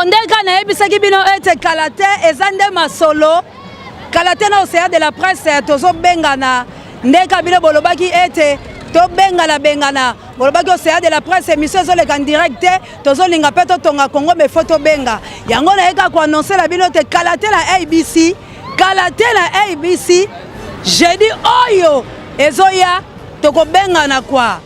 Ondeka na ebisaki bino ete kalate ezande masolo. Kalate na océan de la presse tozo bengana. Ndeka bino bolobaki ete to bengana. Bolobaki océan de la presse émission zo le en direct tozo linga peto tonga Congo me photo benga. Yango na eka ko annoncer la bino te kalate na ABC. Kalate na ABC. Jeudi oyo ezoya toko bengana kwa.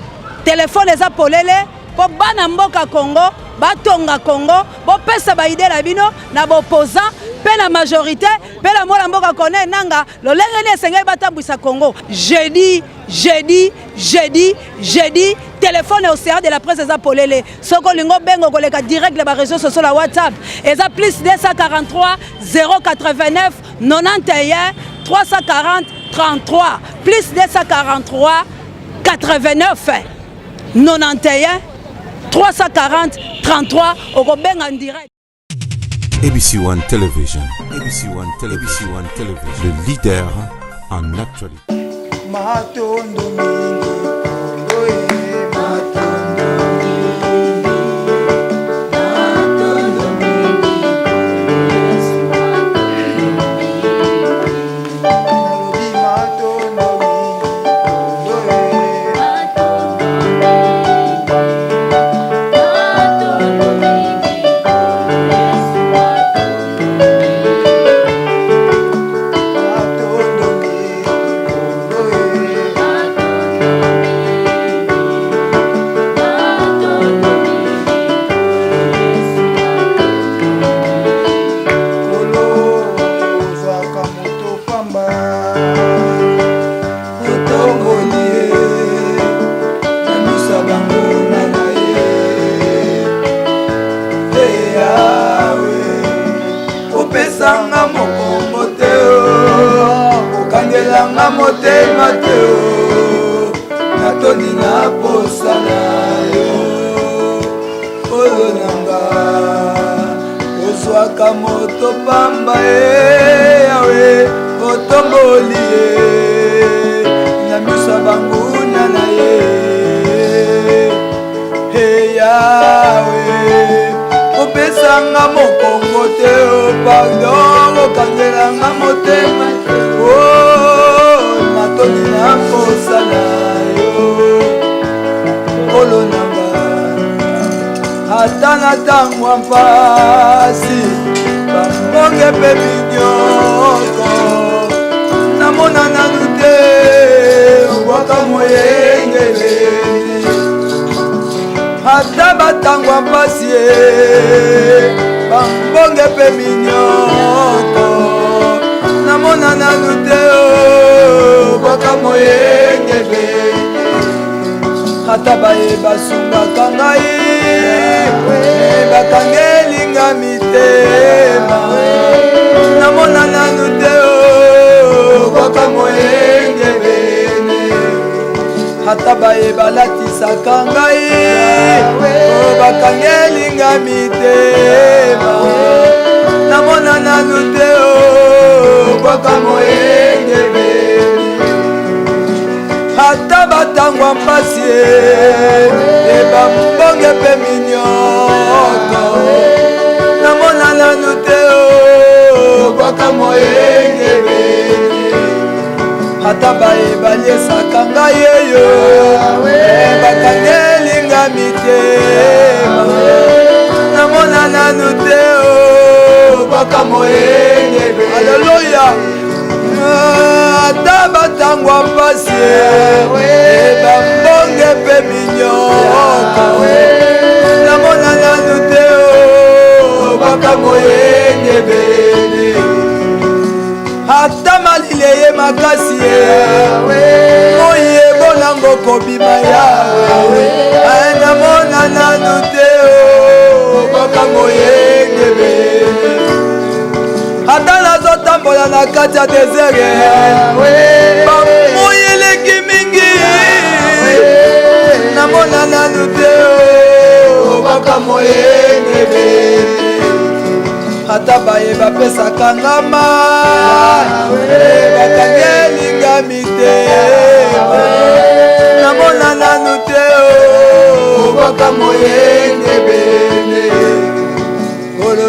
Téléphone eza polele po bana mboka Congo. Batonga Congo, bo pesa ba idée la bino na bo opposant, pe la majorité, pe la mola mboka kone nanga, lo lenge ne senge batambwisa Congo. Jeudi, téléphone au CA de la presse eza polele. Soko lingo bengo koleka direct les réseaux sociaux la WhatsApp. Eza plus 243 089 91 340 33 plus 243 89 91 340 33 au Robin en direct. ABC One Television. ABC One Television. Le leader en actualité.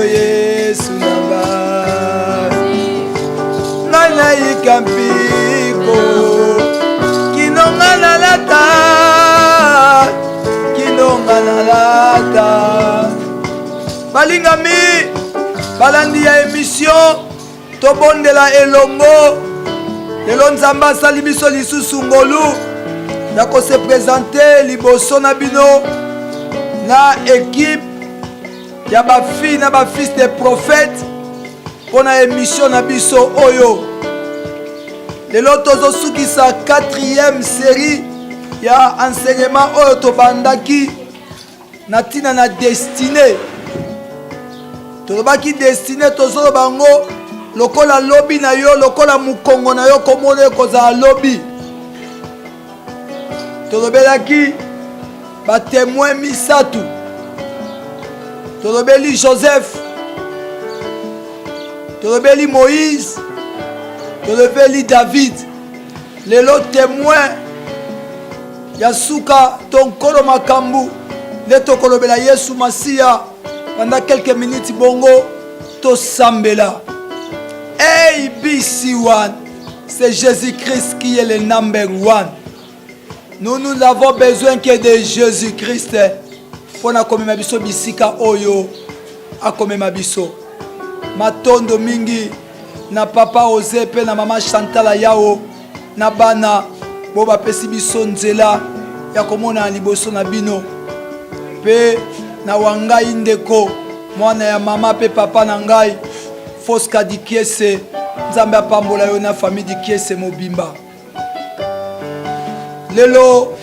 Yesu nanga ngai naika mpiko kinonga nalata kinonga nalata balingami balandi ya émission tobondela elongo lelo nzambe asali biso lisusu ngolu nako se présenter liboso na bino na équipe ya bafille na bafils de prophètes pona émission na biso oyo lelo tozosukisa 4e série ya enseignement oyo tobandaki na tina na destinée tolobaki destinée tozoloba ngo lokola lobi na yo lokola mukongo na yo komona kozala lobi tolobelaki batémoin misatu tolobeli Joseph tolobeli Moïse tolobeli David lelo témoin ya suka tonkolo makambu nde tokolobela Yesu Masiya pendant quelques minutes bongo tosambela ABC1 c'est Jésus-Christ qui est le number one. Nous n'avons besoin que de Jésus-Christ pour na komema biso bisika oyo akomema biso matondo mingi na papa Ozepe na mama Chantala yao na bana bo bapesi biso nzela ya komona liboso na bino pe na wangai ndeko mwana ya mama pe papa na ngai Foska Dikiese nzambe apambola yo na famille Dikiese mobimba lelo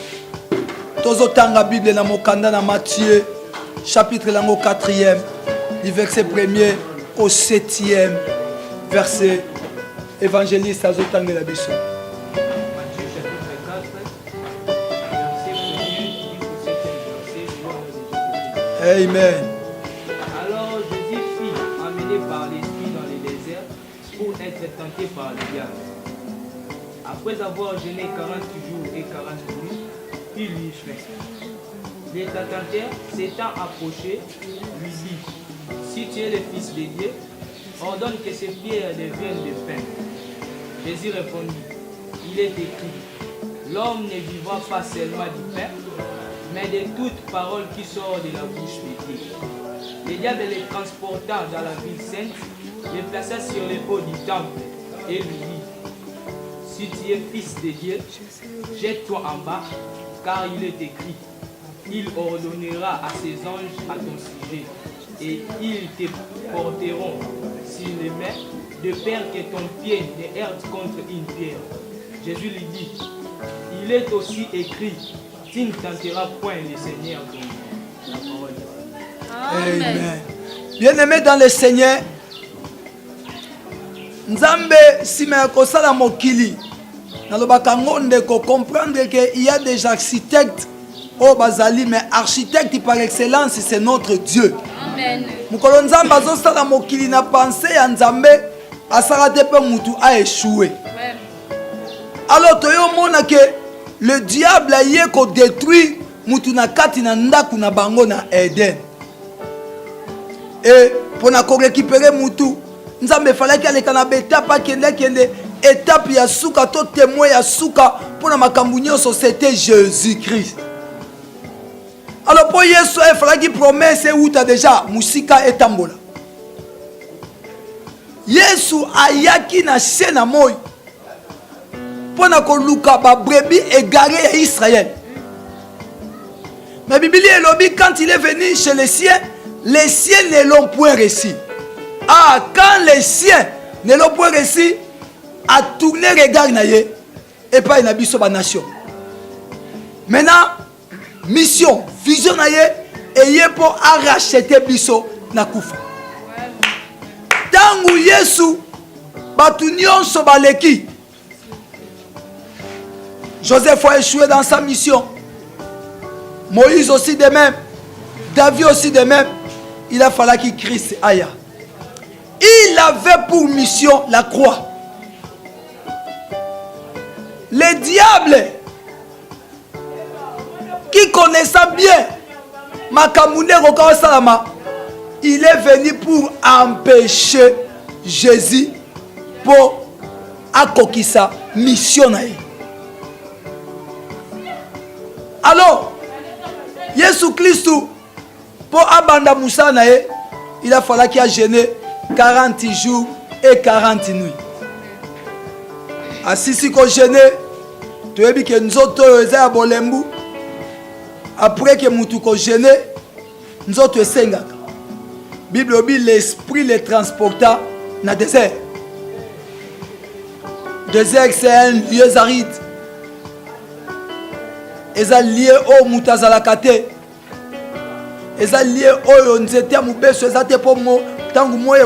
tozotanga Bible na mokanda na Matthieu chapitre lango 4e du verset 1er au 7e verset évangéliste azotanga la biso. Amen. Alors Jésus fut emmené par l'esprit dans le désert pour être tenté par le diable. Après avoir jeûné 40 jours et 40 nuits, il lui fait. Le tentateur s'étant approché, lui dit: si tu es le Fils de Dieu, ordonne que ces pierres deviennent de pain. Jésus répondit: il est écrit, l'homme ne vivra pas seulement du pain, mais de toute parole qui sort de la bouche de Dieu. Le diable le transporta dans la ville sainte, le plaça sur les hauts du temple et lui dit: si tu es Fils de Dieu, jette-toi en bas, car il est écrit, il ordonnera à ses anges à ton sujet, et ils te porteront sur les mains, de peur que ton pied ne heurte contre une pierre. Jésus lui dit: il est aussi écrit, tu ne tenteras point le Seigneur ton Dieu. La parole. Amen. Bien-aimé dans le Seigneur, Nzambe sima kosala mokili nalobaka ngonde ko comprendre que il y a des architectes au bazali, mais architecte par excellence c'est notre Dieu. Amen. Mukolo Nzambe azosala mokili na pensée ya Nzambe asala te pe mutu a échoué. Alors toyo mona que le diable a yé ko détruire mutu na kati na ndaku na bango na Eden. Et pour na ko récupérer mutu Nzambe fallait qu'il aleka na betape kende étape ya suka to témoin ya suka pour na makambu nyonso c'était Jésus-Christ. Alors pour Yesu il fallait qu'il promesse où tu as déjà musika etambola. Yesu ayaki na sena moy pour na ko luka ba brebis égarées à Israël. Mais Bible elobi quand il est venu chez les siens ne l'ont point reçu. Ah, quand les siens ne l'ont point reçu, a tourné regard naïe et pas une abisso ba nation. Maintenant, mission, vision naïe et yé pour racheter bisso na kufa. Tangu Yesu batu nyonso baleki. Joseph a échoué dans sa mission. Moïse aussi de même. David aussi de même. Il a fallu qu'il Christ aille. Il avait pour mission la croix. Le diable qui connaissait bien Makamune Rokawa Salama, il est venu pour empêcher Jésus pour accomplir sa mission. Alors, Jésus-Christ, pour abandonner Moussa, il a fallu qu'il a gêné 40 jours et 40 nuits. Assis qu'on gêné, tu as vu que nous autres, après que nous avons gêné, nous autres, la Bible dit l'esprit les transporta dans le désert. Le désert, c'est un lieu aride. Et ça lié au Moutazalakate. Et ça lié au Nzete Moubeso. Et ça te pour moi, tant que moi,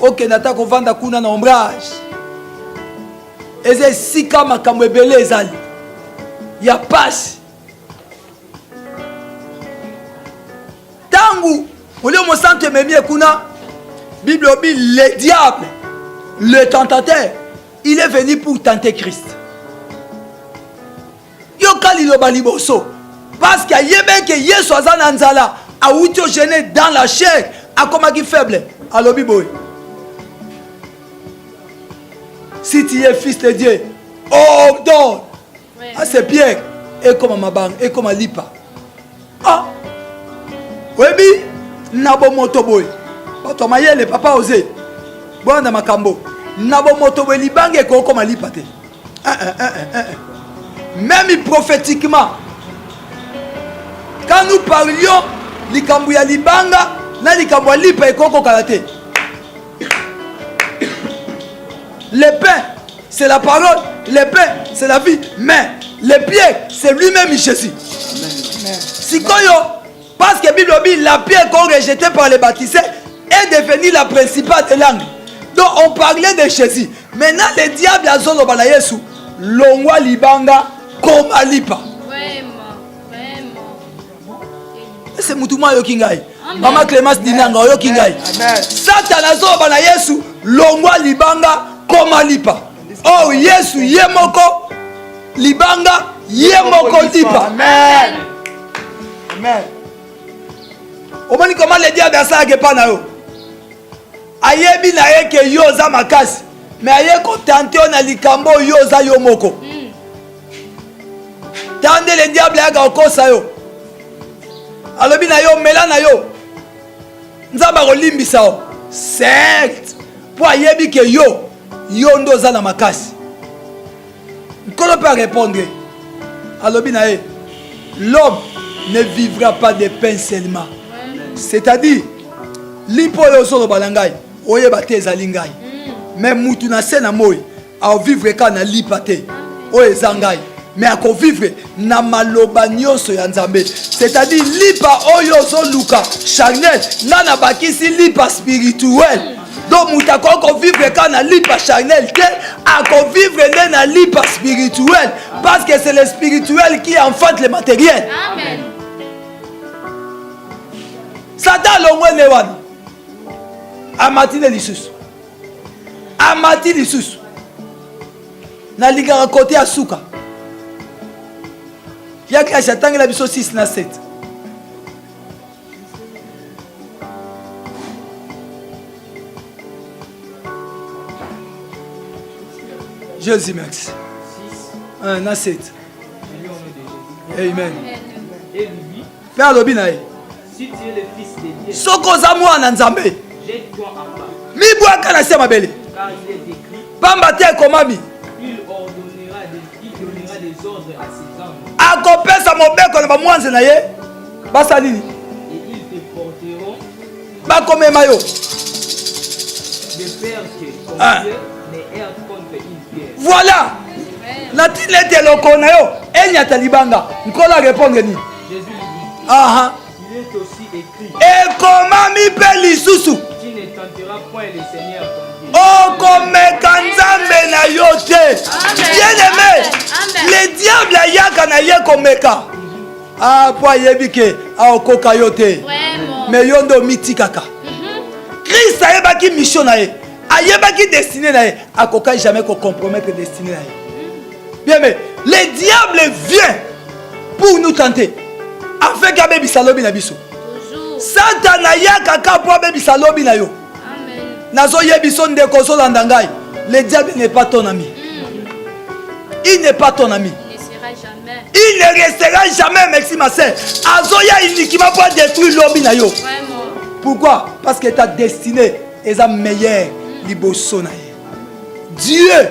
ok, nata ko vanda kuna na ombrage. Et c'est si comme à Kamwebele, il y a passe. Tangu, au lieu de centre Mémie Kuna, Bible dit le diable, le tentateur, il est venu pour tenter Christ. Parce qu'il y a que Yesu Azananzala a gêné dans la chair, a comme qui faible. Alors, Bible. Si tu es fils de Dieu, ordonne à ses pieds et comme ma banque et comme à lipa. Ah, oui, nabo motoboy. Papa mayele papa osé. Bon dans ma cambo. Nabo motoboy libange et comme à lipate. Même prophétiquement, quand nous parlions Likambouya Libanga, na Likambouya Lipa et Koko Kalate. Le pain, c'est la parole, le pain, c'est la vie, mais le pied, c'est lui-même Jésus. Si parce que la Bible dit la pierre qu'on rejetait par les baptisés est devenue la principale des langues. Donc on parlait de Jésus. Maintenant, le diable a zone au Yesu, l'ongwa Libanga. Comme Alipa. C'est Moutouma Yokingai. Maman Clémence Dinanga Yokingai. Satan azo bana Yesu longwa libanga comme Alipa. Oh Yesu yemoko libanga yemoko lipa. Amen. Amen. Omoni comment le diable a ça que pas na yo. Ayebi na ye ke yoza makasi. Mais aye ko tenter na likambo yoza yomoko. Tandis le diable a encore ça yo. Alors bien yo melana yo. Nzaba rolimbi sao. Certes. Pour yebi que yo ndoza na makasi. Qu'on peut répondre. Alors bien l'homme ne vivra pas de pain seulement. C'est-à-dire lipo yo solo balangai oyeba te zalingai. Mais mutu na sena moy a vivre kana lipate. Oyezangai. Mais à vivre na maloba nyonso ya Nzambe, c'est-à-dire lipa oyo zo luka charnel nana bakisi lipa spirituel. Donc mutako ko vivre kana lipa charnel te à vivre na lipa spirituel parce que c'est le spirituel qui enfante le matériel. Amen. Satan longwe newan amatine lisusu amati lisusu na ligara côté asuka. Il y a que Satan qui a 6 na 7. Jésus merci. 1 na 7. Amen. Père Lobinaï. Si tu es le fils de Dieu, Soko zamwa na Nzambe. jette-toi en bas. Mi bwa kana se mabele. Car il est écrit, Pamba te komami. il donnera des ordres à ses anges. Akopesa mobeko na bamwanze na ye. Basa nini? Et ils te porteront Bakomema yo. de peur que ton Dieu ne erre contre une pierre. Voilà. La tilete loko na yo. Enyata libanga. Nkola répondre ni. Jésus lui dit, Aha. il est aussi écrit, Et komami pe lisusu. tu ne tenteras point le Seigneur ton Dieu. Okomeka Nzambe na yo te. Bien-aimé. Le diable ayaka na ye komeka. Ah, po yebike aokoka yo te. Mais yo ndo mitikaka. Christ ayebaki mission na ye. Ayebaki destiné na ye. Akoka jamais ko compromettre destiné na ye. Bien mais le diable vient pour nous tenter. Afin qu'abe bisalobi na biso. Satana yaka po bebisa lobi na yo. Nazo yebiso ndeko so landa ngai. Le diable n'est pas ton ami. Il n'est pas ton ami. Il ne restera jamais, merci ma sœur. Azoya uniquement pour détruire l'obi na yo. Pourquoi? Parce que ta destinée est la meilleure liboso na ye. Dieu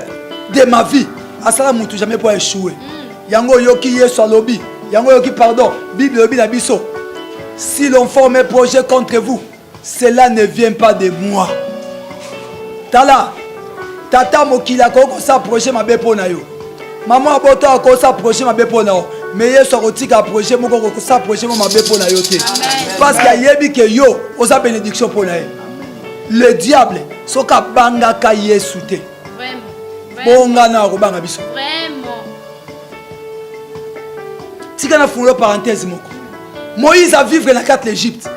de ma vie, asala mutu jamais pour échouer. Yango yoki yeso alobi, yango yoki pardon, Bible lobi na biso. Si l'on forme un projet contre vous, cela ne vient pas de moi. Tala, tata mokila ko sa projet mabe pona yo. Maman aboto ko sa projet mabe pona yo. Mais yeso rotika projet moko ko sa projet mabe pona yo te. Parce que yebi ke yo osa bénédiction pona yo. Le diable soka banga ka yesu te. Bonga na ko banga biso. Vraiment. Tika na fulo parenthèse moko. Moïse a vécu dans la carte l'Égypte.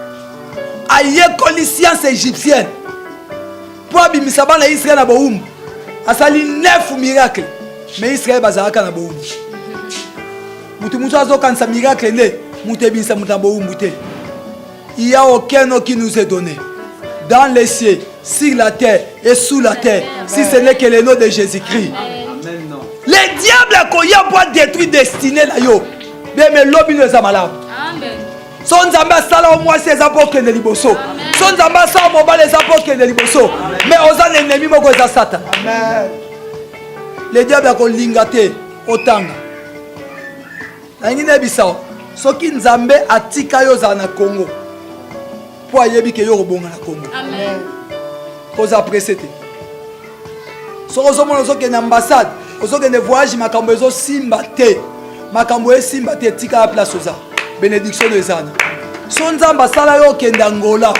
Aïe science égyptienne. Pour abimisa bana Israël na boum. Asali 9 miracles. Mais Israël bazaka na boum. Mutu mutu azo kansa miracle ne. Mutu binsa mutu boum mutu. Il n'y a aucun nom qui nous est donné. Dans les cieux, sur la terre et sous la terre. Si ce n'est que le nom de Jésus-Christ. Les diables koya pour détruire destinée na yo. Mais l'obi ne est malade. Son zamba sala au moins ses apôtres de liboso. Son zamba sala au moins les apôtres de liboso. Mais aux an ennemis moko za satan. Amen. Le diable ko lingate otanga. Na ngine bisao. Soki nzambe atika yo za na Congo. Po ayebi ke yo robonga na Congo. Amen. Koza presete. Soko zomo soki na ambassade, soki ne voyage makambo ezo simba te. Makambo e simba te tika la place oza. Bénédiction de Zana. Son nzamba sala yo kende Angola,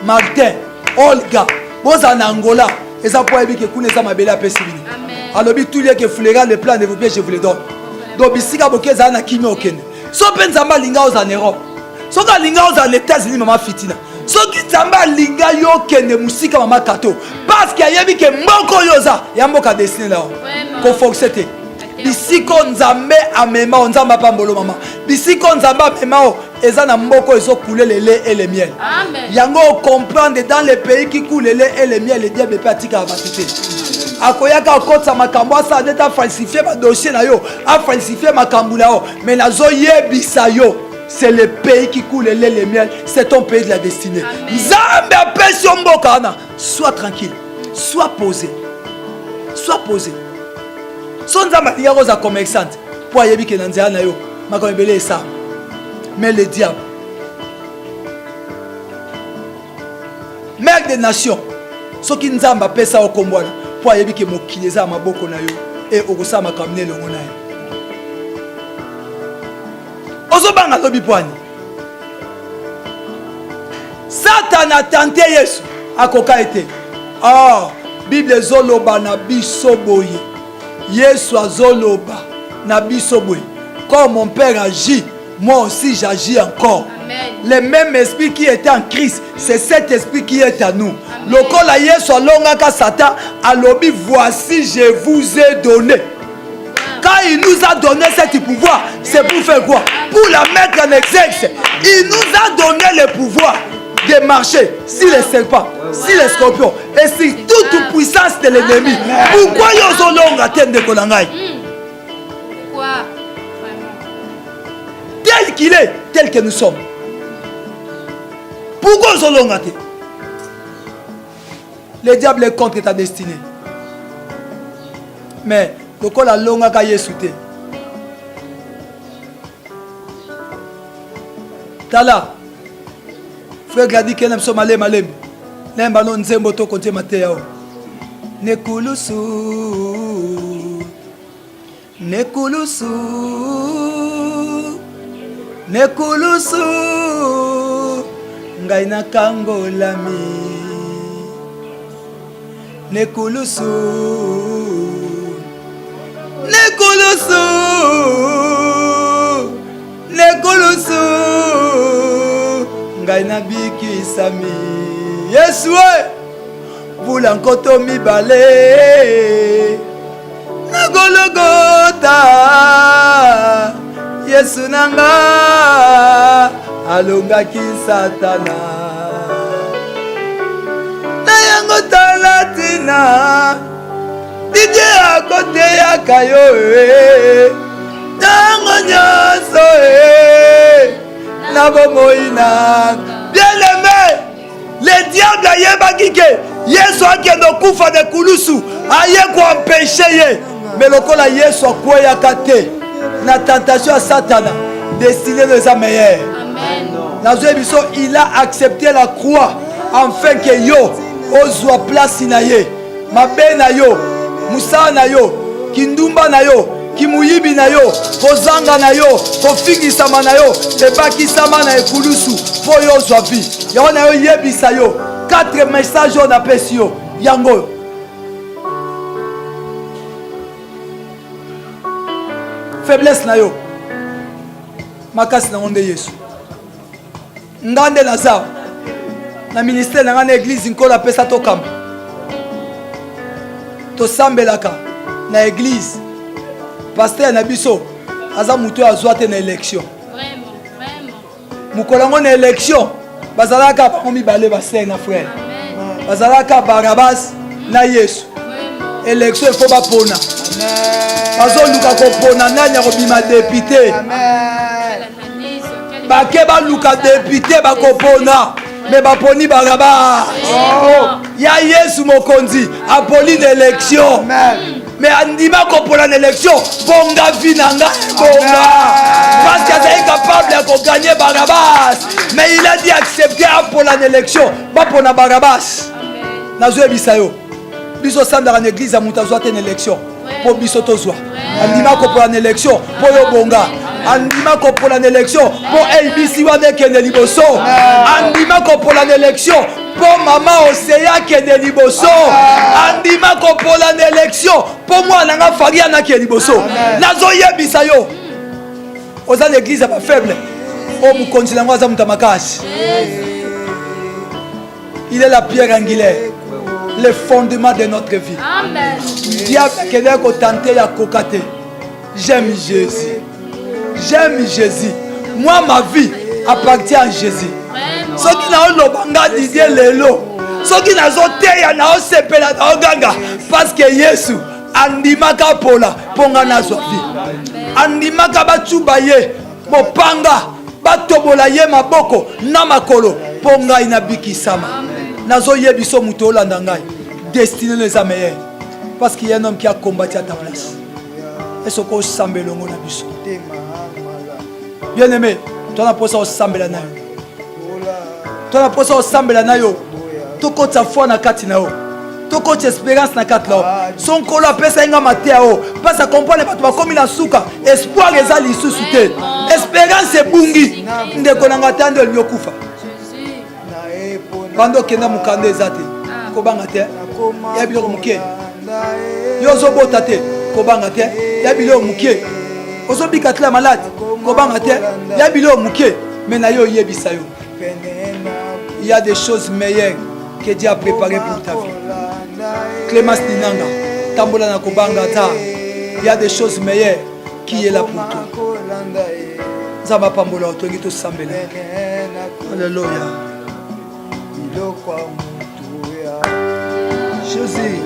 Martin, Olga, boza na Angola, et ça pour éviter que kuna za mabele apesi bino. Alors bi tout lié que fulera le plan de vous je vous le donne. Donc bisika boke za na kimi okende. So penzamba linga oza en Europe. So ka linga oza les États-Unis mama fitina. So ki nzamba linga yo kende musika mama kato. Parce qu'il y a que moko yoza, ya mboka destiné là. Ko fonctionner. Bisiko nzambe amema nzamba pambolo mama. Bisiko nzamba amema eza na mboko ezo couler le lait et le miel. Amen. Yango comprendre dans les pays qui coulent le lait et le miel, le diable peut atika abatité. Akoyaka okotsa makambo asa deta falsifier ba dossier na yo, a falsifier makambo na yo, mais nazo yebisa yo. C'est le pays qui coule le lait et le miel, c'est ton pays de la destinée. Nzambe apesi mboka na, sois tranquille, sois posé. Sois posé. Son nzamba liya roza commerçante pour ayebi ke nanzela na yo makambo ebele esa. Mais le diable, mère des nations, soki nzamba pesa okombwana pour ayebi ke mokili eza maboko na yo et okosa makambo ne longo na yo. Ozobanga lobi poani. Satan a tenté Yesu akoka ete. Ah, Bible zoloba na biso boye. Yesu azoloba na biso boye. Comme mon père agit, moi aussi j'agis encore. Amen. Le même esprit qui était en Christ, c'est cet esprit qui est à nous. Lokola Yesu alongaka Satan alobi voici je vous ai donné. Quand il nous a donné ce pouvoir, c'est pour faire quoi? Pour la mettre en exergue. Il nous a donné le pouvoir de marcher sur les serpents, sur les scorpions et sur toute puissance de l'ennemi. Pourquoi ils ont longa tête de Kolangai? Pourquoi? Tel qu'il est, tel que nous sommes. Pourquoi ils ont longa tête? Le diable est contre ta destinée. Mais pourquoi la longa ka Yesu te? Tala. Frère Gladi Kenem Somalem Malem. Nemba non zembo to konte mateo. Nekulusu. Nekulusu. Nekulusu. Ngai na kangolami. Nekulusu. Nekulusu. Nekulusu. Ngai na biki sami Yesu Vula nkoto mibale na Golgotha Yesu nanga alongaki Satana na yango talatina didie akoteyaka yo ntango nyonso na bomoi na bien aimé. Le diable ayebaki ke Yesu akende okufa de kulusu aye koempêche ye, mais lokola Yesu akweyaka te na tentation ya Satana, destiné de sa meilleure. Amen. Il a accepté la croix afin que yo ozwa place na ye, mabe na yo, musala na yo, kindumba na yo, kimuyibi na yo, kozanga na yo, kofingisama na yo, ebakisama na ekulusu po yo ozwa vie. Yango na yo yebisa yo 4 messages on apesi yo yango. Faiblesse na yo makasi na ngonde Yesu ngande Lazare na ministère na ngane église nkola pesa to kamba to sambelaka na église pasteur na biso aza muto azwa te na élection vraiment mukolango na élection bazalaka ba mibale ba sœur na frère bazalaka Barabas na Yesu élection il faut ba pona bazoluka kopona nani akobima député bake baluka député bakopona me baponi Barabas ya Yesu mokonzi apoli na élection mais andima kopona na élection bonga vi na nga bonga parce qu'il est capable de gagner Barabas, mais il a dit accepter pour l'élection bapona Barabas nazo bisayo biso sandara na église amutazo ate na élection po biso tozwa andima kopona na élection po yo bonga andima kopona na élection po ABC wana kende liboso andima kopona na élection po mama Oseya kende liboso andima kopona na élection po mwana nga Faria na kende liboso nazo yebisa yo oza l'église ba faible o mukonzi nango aza mutamakashi. Il est la pierre angulaire, le fondement de notre vie. Amen. Diable qui est tenté à cocater. J'aime Jésus. J'aime Jésus. Moi, ma vie appartient à Jésus. Ce qui n'a pas l'obanga Didier Lelo. Ce qui n'a pas l'obanga parce que Jésus andimaka pola ponga na vie. Andimaka bachubaye mopanga batobola ye maboko na makolo ponga inabiki sama. Nazo yebiso muto olanda ngai destiné les meilleurs parce qu'il y a un homme qui a combattu à ta place. Et ce qu'on semble longo na biso. Bien aimé, toi na posa osambela na yo. Toi na posa osambela na yo. Toko ta foi na kati na yo. Toko ta espérance na kati na yo. Son kolo pesa nga matea yo. Parce à comprendre bato ba komi na suka. Espoir eza lisusu te. Espérance ebungi. Ndeko na ngata ndo lyokufa. Bando kenda mukande ezate kobanga te ya biloko muke yozo bota te kobanga te ya biloko muke ozo bikatla malade kobanga te ya biloko muke mais na yo yebisa yo il y a des choses meilleures que Dieu a préparées pour ta vie. Clémence Dinanga tambola na kobanga ta il y a des choses meilleures qui est là pour toi. Zaba pambola otongi to sambela. Alléluia. Jésus,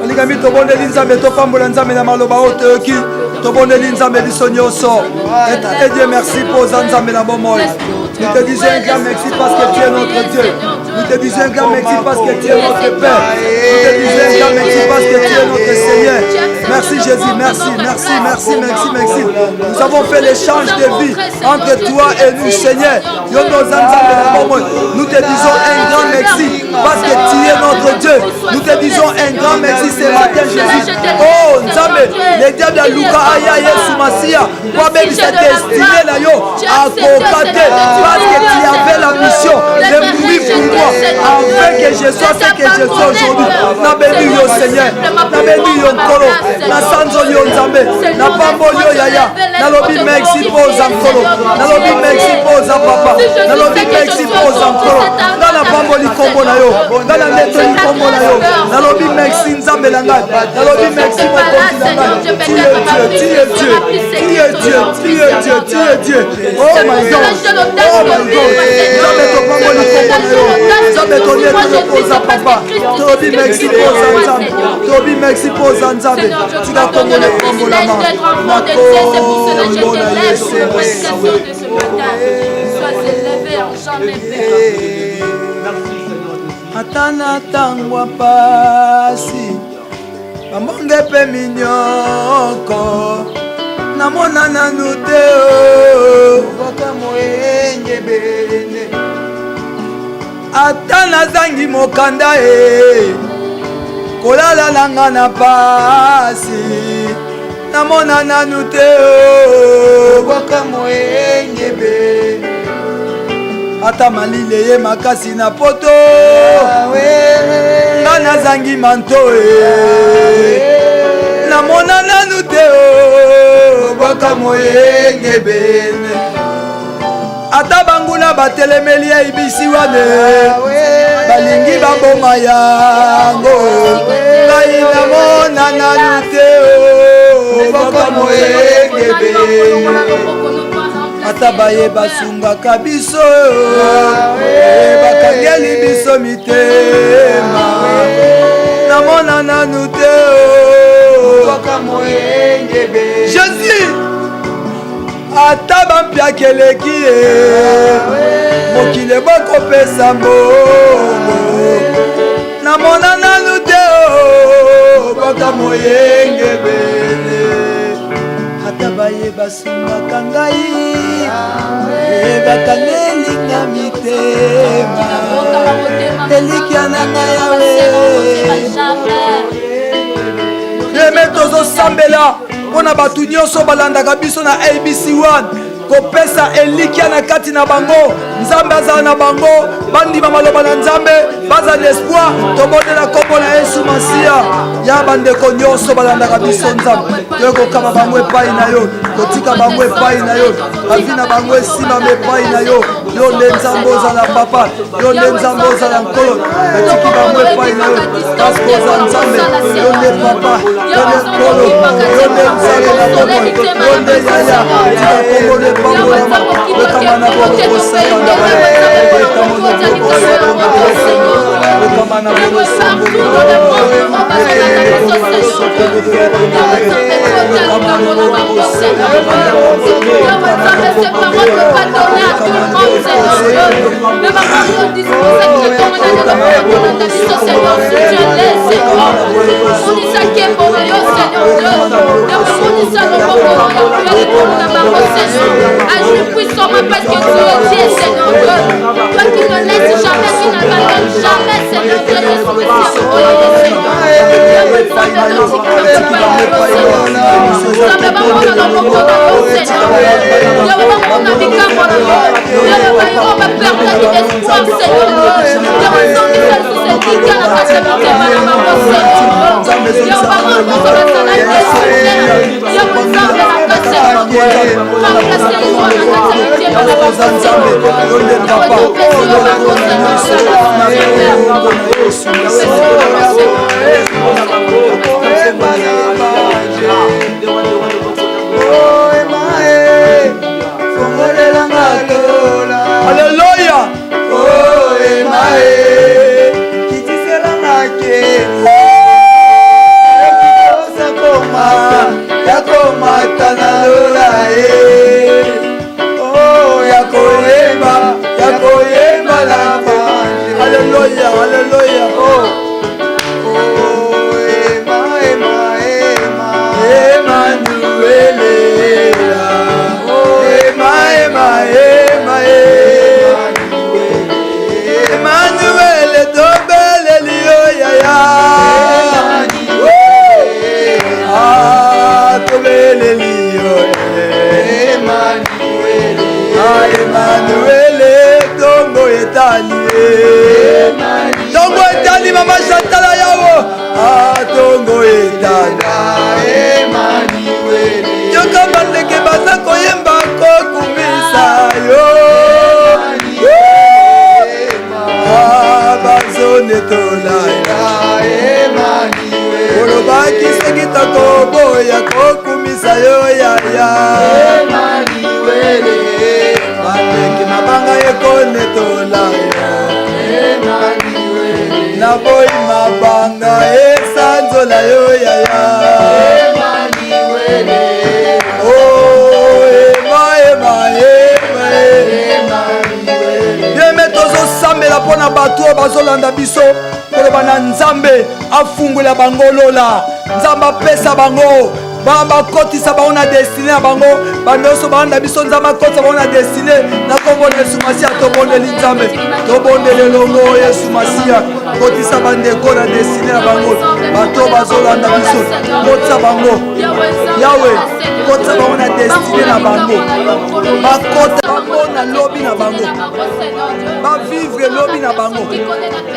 Oligami tobonde linzambe topambola nzambe na maloba otoki tobonde linzambe lisonyoso. Et Dieu merci pour nzambe na bomoi. Nous te disons un grand merci parce que tu es notre Dieu. Nous te disons un grand merci parce que tu es notre Père. Nous te disons un grand merci parce que tu es notre Seigneur. Merci Jésus, merci, merci, merci, merci, merci. Nous avons fait l'échange de vie entre toi et nous, Seigneur. Nous te disons un grand merci parce que tu es notre Dieu. Nous te disons un grand merci ce matin, Jésus. Oh, Nzambe, les diables de Luka Aya Yesu Masia, toi-même, c'est destiné là, yo, à cocater parce que tu avais la mission de mourir pour afin que je sois ce que je suis aujourd'hui. Na béni yo Seigneur, na béni yo Nkolo, na sanzo yo Nzambe, na pambo yo Yaya, na lobi merci pour Zankolo, na lobi merci pour Papa, na lobi merci pour Zankolo, na pambo likombo na yo, na ndeto likombo na yo, na lobi merci Nzambe na ngai, na lobi merci pour tu es Dieu, tu es Dieu, tu es Dieu, tu es Dieu, tu es Dieu. Oh my God, oh my God, Nzambe to pambo likombo na yo, Nzambe to ndeto poza Papa, tobi merci pour Nzambe, tobi merci pour Nzambe, tu vas tomber le combo la main, ma combo na Yesu. Atana tangwa pasi Mamonge pe minyoko Namona nanute o Baka moenge bene Atana zangi mokanda e Kolala langa na pasi Namona nanute o Baka moenge bene Ata malile ye makasi na poto Nga nazangi manto Namona nanu te o Baka moyenge bene Ata banguna batelemeli ya ibisi wane Balingi baboma yango Ngai namona nanu te o Baka moyenge bene Ata baye basungaka biso bakangeli biso mitema namona nanu te Jésus ata bampiakeleki ye mokili bokopesa mbongo namona nanu te baka moyenge bene ata baye basungaka ngai bakangelinga mitema elikia na ngai Reme tozosambela mpona bato nyonso balandaka biso na ABC1 kopesa elikia na kati na bango Nzambe azala na bango bandima maloba na Nzambe baza l'espoir tobondela kombo na Yesu Masiya ya bandeko nyonso balandaka biso Nzambe tokokaba bango epai na yo kotika bango epai na yo avi na bango esimama epai na yo yo nde Nzambe ozala papa yo nde Nzambe ozala nkolo natiki bango epai na yo parce oza Nzambe yo nde papa yo nde nkolo yo nde Nzambe na kombo yo nde yaya tika kombo ne bango na kokama na bongo kosaka na puissant parce que tu es Dieu, Seigneur Dieu. Toi qui ne laisses jamais, qui n'abandonnes jamais, Seigneur Dieu, Alléluia. Alléluia, alléluia. ya kokumisa yo yaya bandeki mabanga ekonetola na boyi mabanga esanzola yo yaya yeme tozosambela mpo na bato oyo bazolanda biso koloba na nzambe afungwela bango lola nzambe apesa bango bakotisa bango na destine na bango bandoso balanda biso nzambe akotisa bango na destine na kombo na yesu masiya tobondeli nzambe tobondeli elongo yesu masiya kotisa bandeko na destine na bango bato bazolanda biso kotisa bango yawe kotisa bango na destine na bango bakota bamona lobi na bango bavivre lobi na bango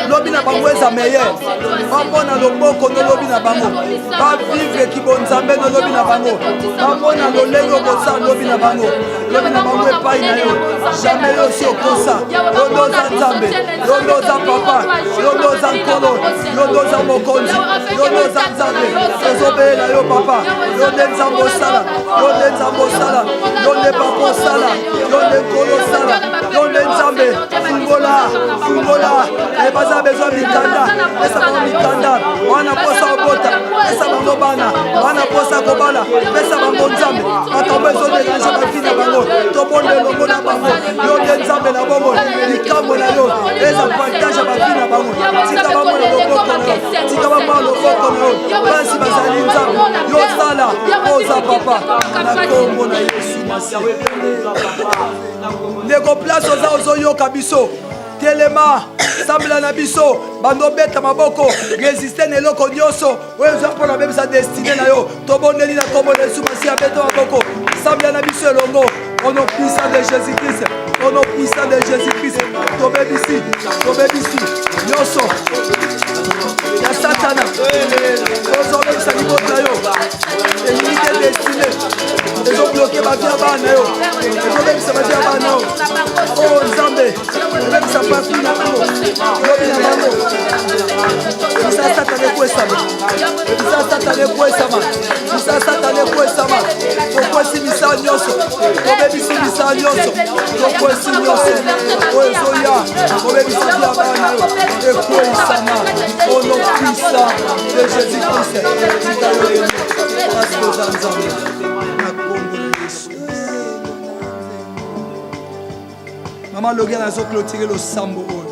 lobi na bango eza meilleur bamona loboko no lobi na bango bavivre kibonzambe no lobi na bango bamona lolenge kosa lobi na bango epai na yo jamais yo si okosa londoza nzambe londoza papa londoza nkolo londoza mokonzi londoza nzambe tozobelela yo papa londe nzambe osala londe nzambe osala londe papa osala londe nkolo osala londe nzambe fungola ebaza bezwa mikanda pesa bango mikanda wana posa obota pesa bango bana wana posa kobala pesa bango nzambe makambo ezoderange bafi na bango tobonde elongo na bango londe nzambe na bongo likambo na yo eza partage bafi na bango tika bango na loboko na yo tika bango na loboko na yo basi bazali nzambe yosala oza papa na kombo na yesu masiya ndeko place oza ozoyoka biso telema sambela na biso bando beta maboko resiste na eloko nyonso oyo eza mpona bebisa destine na yo tobondeli na kombo na yesu masiya beta maboko sambela na biso elongo au nom puissant de Jésus-Christ au nom puissant de Jésus-Christ tobebisi nyonso ya satana tozobebisa libota na yo elingi destine ezobloke bavi ya bana yo ezobebisa bavi ya bana yo o nzambe ebebisa pati na bango lobi na bango bisa satana ekwesama bisa satana ekwesama bisa satana ekwesama tokwesi misala nyonso tobebisi misala nyonso tokwesi nyonso oyo ezoya tobebisi vi ya bana yo ekwesama au nom puissant de Jésus-Christ tika yo ene parce que oza nzambe na kombo na yesu mama logia nazoclotire losambo oyo.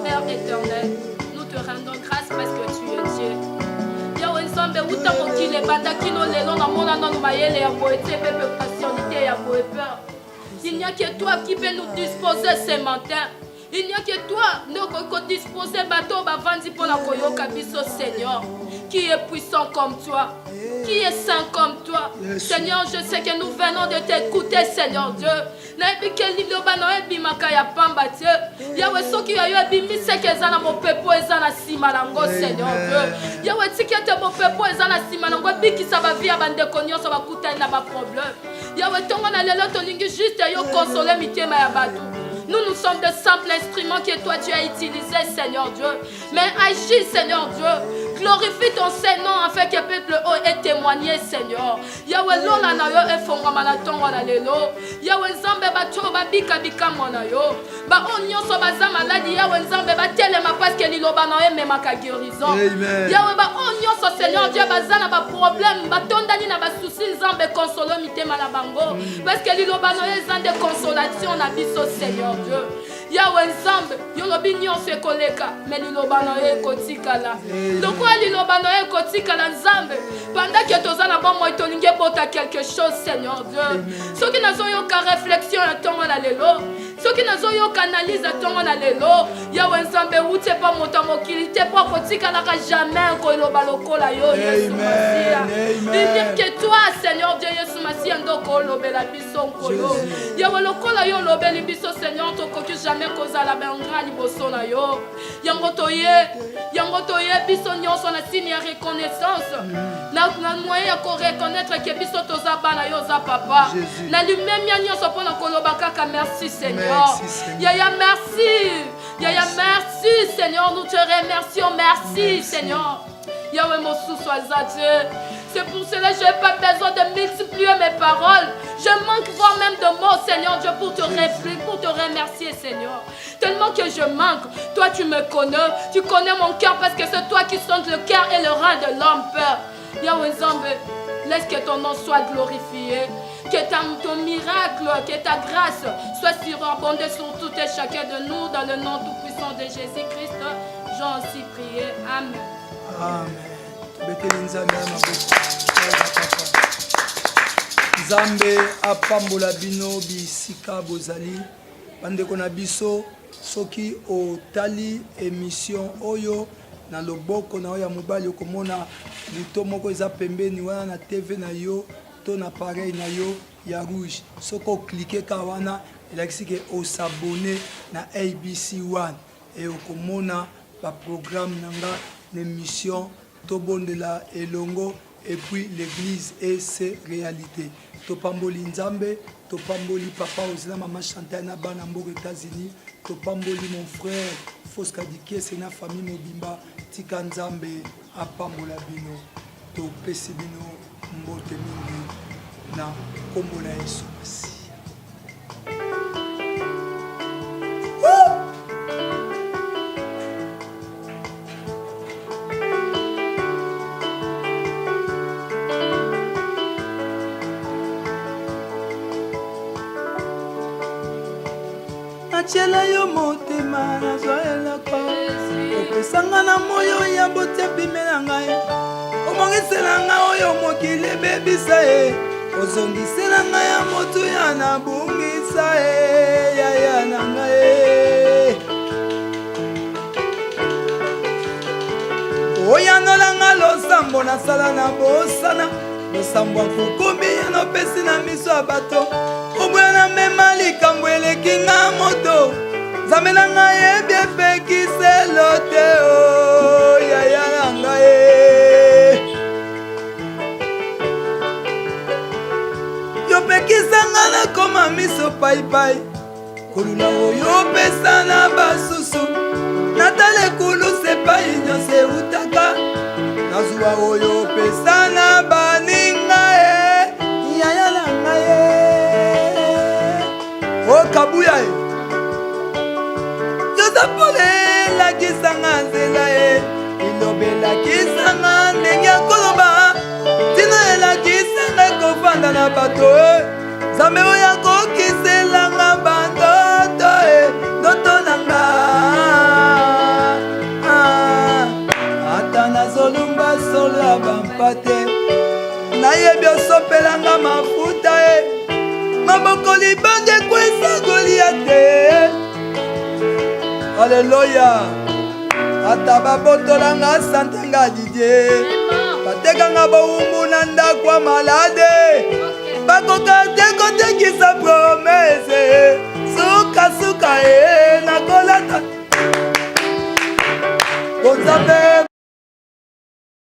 Père éternel, nous te rendons grâce parce que tu es Dieu. Yawe nzambe uta mokile banda kino lelo na mona nanu mayele ya boete pepe passionité ya boepeur. Il n'y a que toi qui peux nous disposer ce matin. Il n'y a que toi, nous disposer bateau bavandi pour la koyoka biso Seigneur, qui est puissant comme toi, qui est saint comme toi. Yes. Seigneur, je sais que nous venons de t'écouter, Seigneur Dieu. Naebi ke lindo bana ebi makaya pamba Dieu. Yawe soki yo ebi miseke zana mo pepo ezana sima nango Seigneur Dieu. Yawe tikete mo pepo ezana sima nango bikisa ba via bande konyo so bakuta na ba problème. Yawe tongo na lelo tolingi juste yo consoler mitema ya batu. Nous sommes de simples instruments que toi tu as utilisés, Seigneur Dieu. Mais agis, Seigneur Dieu. Glorifie ton Saint-Nom afin que le peuple ait témoigné, Seigneur. Yahweh, lola na yo e fonga manatongo na lelo. Yahweh, nzambe bato babika bika mona yo. Ba onyo so baza maladi, Yahweh, nzambe batelema parce que liloba na yo memaka guérison. Yahweh, ba onyo so Seigneur Dieu baza na ba problème, batondani na ba souci nzambe consolo mitema na bango. Parce que liloba na yo zande consolation na biso, Seigneur Dieu. Yahweh nzambe yolobi nyonso ekoleka mais liloba na yo ekotikala. Lokwa liloba na yo ekotikala nzambe pendant que tozana bon moi tolingi bota quelque chose Seigneur Dieu. Soki nazo yoka réflexion ya tongo na lelo, soki nazo yoka analyse ya tongo na lelo, Yahweh nzambe ute pa moto mokili te pa kotikala ka jamais ko loba lokola yo Yesu Masia. Il que toi Seigneur Dieu Yesu Masia ndoko lobela biso nkolo. Yahweh lokola yo lobeli biso Seigneur tokoki jamais kozala benga liboso na yo. Yango toye biso nyonso na signe ya reconnaissance. Na moyen ya ko reconnaître que biso toza bana yo za papa. Na lui-même ya nyonso pona koloba kaka merci Seigneur. Yaya merci. Yaya merci Seigneur, nous te remercions. Merci Seigneur. Yahweh mosusu aza Dieu. C'est pour cela que je n'ai pas besoin de multiplier mes paroles. Je manque voire même de mots, Seigneur Dieu, pour te remercier, Seigneur. Tellement que je manque. Toi, tu me connais. Tu connais mon cœur parce que c'est toi qui sondes le cœur et le rein de l'homme, Père. Yahweh Nzambe, laisse que ton nom soit glorifié. Que ton miracle, que ta grâce soit surabondée sur tout et chacun de nous dans le nom tout-puissant de Jésus-Christ. J'en ainsi prié. Amen. Amen. Nzambe apambola bino bisika bozali bandeko na biso soki otali émission oyo na loboko na oya mobali okomona buto moko eza pembeni wana na TV na yo to na appareil na yo ya rouge soko cliquer ka wana elakisi ke osabone na ABC1 et okomona ba programme nanga l'émission tobondela elongo et puis l'église et ses réalités. Topamboli Nzambe, topamboli papa Ozila maman Chantal na bana mboka États-Unis, topamboli mon frère Foska Diké c'est na famille Mobimba, tika Nzambe apambola bino, topesi bino mbote mingi na kombo na Yesu Masi. Chela yo motema na zoela kwa opesanga na moyo ya bote bimela ngai omongisela nga oyo mokile bebisa e ozongisela nga ya moto ya na bungisa e ya na ngai oyanola nga losambo na sala na bosana losambo akukumbi ya nopesi na miso ya bato obwana mema likambo eleki nga moto nzambe na ngai yebi epekiselo te o yaya na ngai yopekisa nga nakoma miso paipai kolula oyo opesa na basusu natala ekulu sepai nyonso eutaka nazwa oyo opesa na baninga e yaya na ngai kabuya e josapole elakisanga nzela e ilobe elakisanga ndenge ya koloba ntina elakisanga ekofanda na bato e nzambe oyo akokiselanga bandoto e ndoto nanga ata nazolumba solo ya bampate nayebi osopelanga mafuta e maboko libande kwesa Goliate. Alléluia. Ata babotolanga santenga Didier. Batekanga bawumbu na ndakwa malade.